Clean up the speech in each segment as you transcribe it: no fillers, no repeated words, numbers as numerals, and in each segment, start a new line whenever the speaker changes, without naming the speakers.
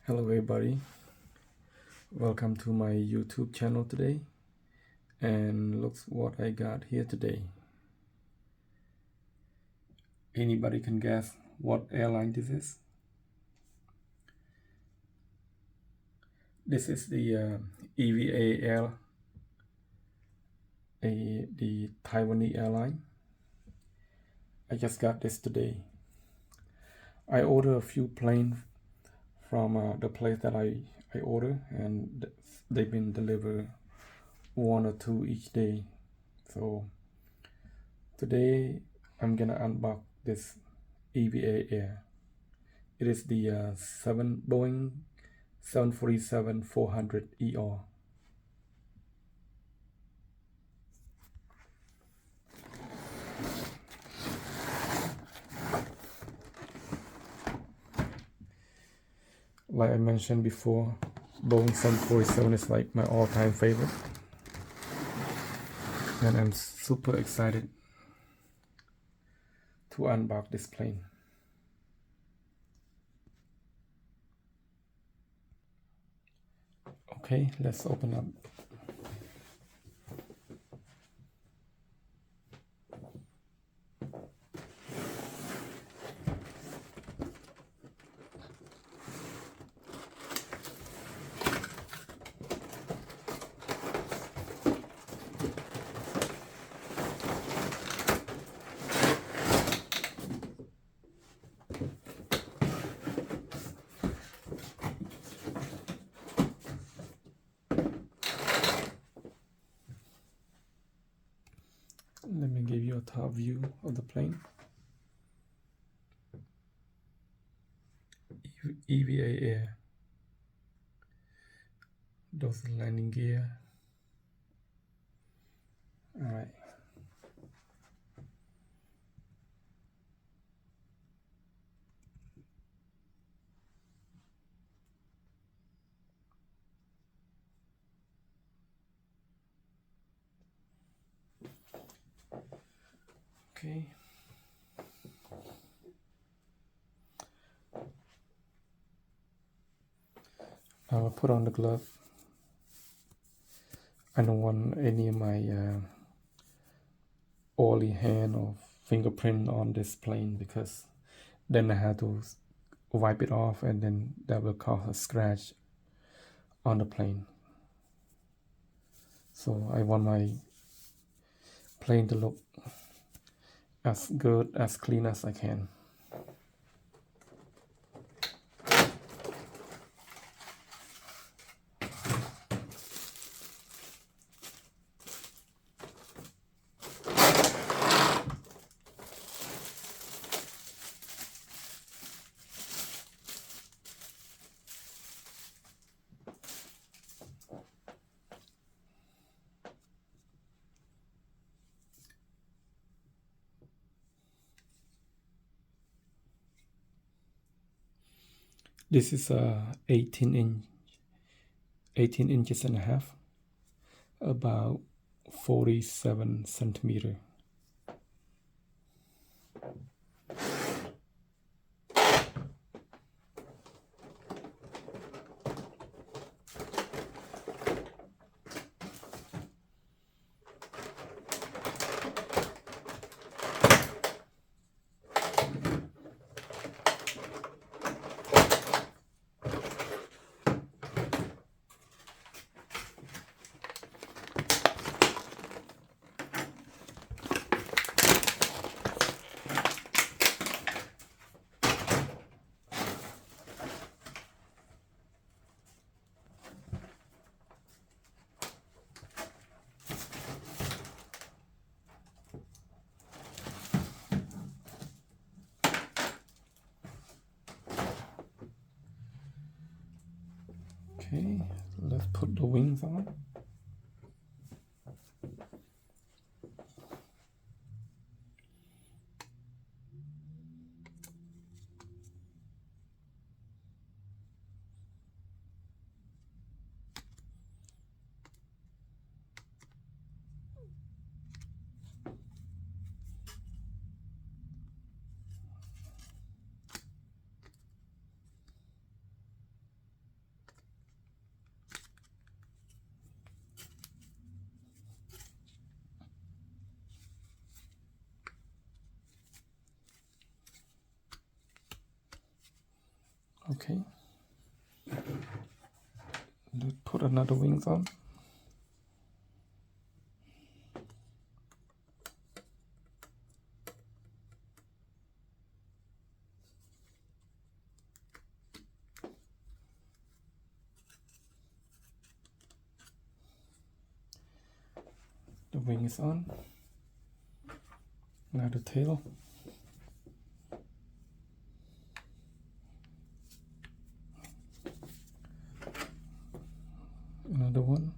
Hello everybody, welcome to my YouTube channel today, and look what I got here today. Anybody can guess what airline this is? This is the EVA Air, the Taiwanese airline. I just got this today. I ordered a few planes from the place that I order, and they've been delivered 1 or 2 each day. So today I'm gonna unbox this EVA Air. It is the Boeing 747-400 ER. Like I mentioned before, Boeing 747 is like my all-time favorite, and I'm super excited to unbox this plane. Okay, let's open up. Let me give you a top view of the plane. EVA Air. Those are landing gear. All right. Okay. I will put on the glove. I don't want any of my oily hand or fingerprint on this plane, because then I have to wipe it off, and then that will cause a scratch on the plane. So I want my plane to look as good, as clean as I can. This is a 18 inches and a half, about 47 centimeter. Okay, let's put the wings on. Okay, let's put another wings on. The wing is on. Now the tail. Another one.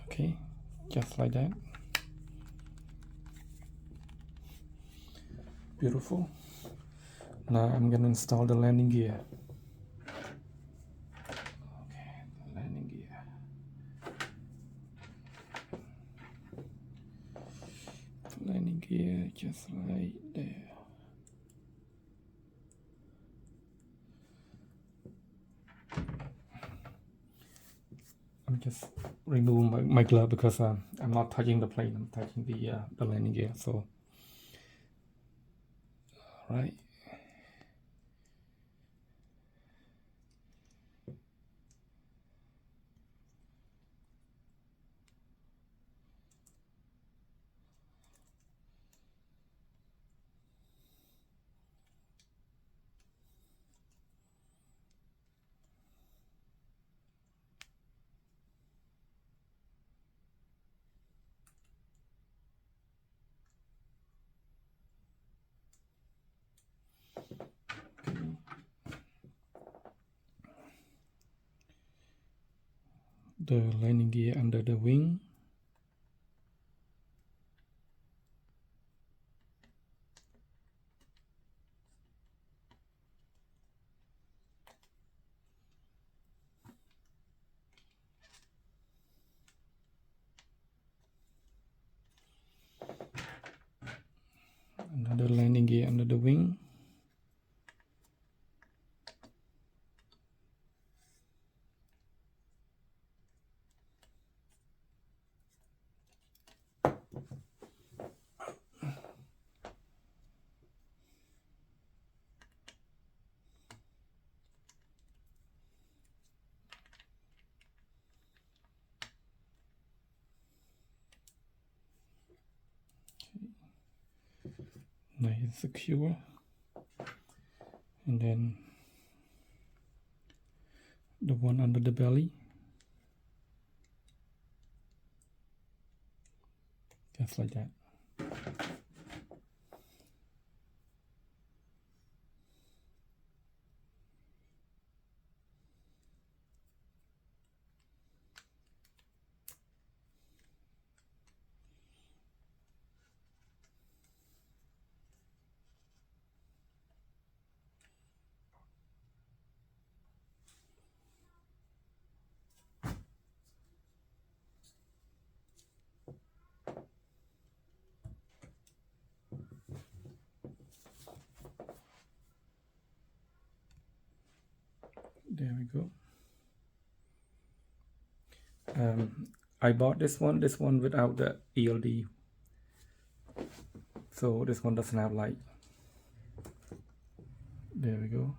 Okay, just like that. Beautiful. Now I'm gonna install the landing gear. Okay, the landing gear. The landing gear just right there. I'm just removing my glove because I'm not touching the plane. I'm touching the landing gear. So, all right. The landing gear under the wing. Another landing gear under the wing. Nice and secure. And then the one under the belly. Just like that. There we go. I bought this one without the ELD. So this one doesn't have light. There we go.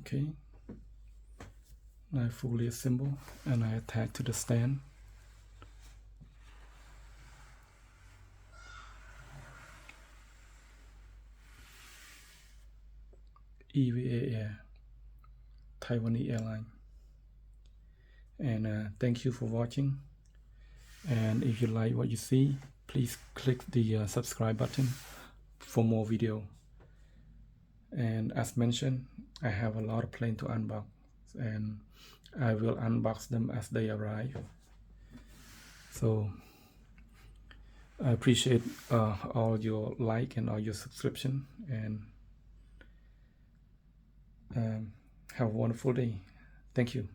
Okay. Now I fully assemble and I attach to the stand. EVA Air, Taiwanese airline. And thank you for watching. And if you like what you see, please click the subscribe button for more video. And as mentioned, I have a lot of planes to unbox, and I will unbox them as they arrive. So I appreciate all your like and all your subscription, and have a wonderful day. Thank you.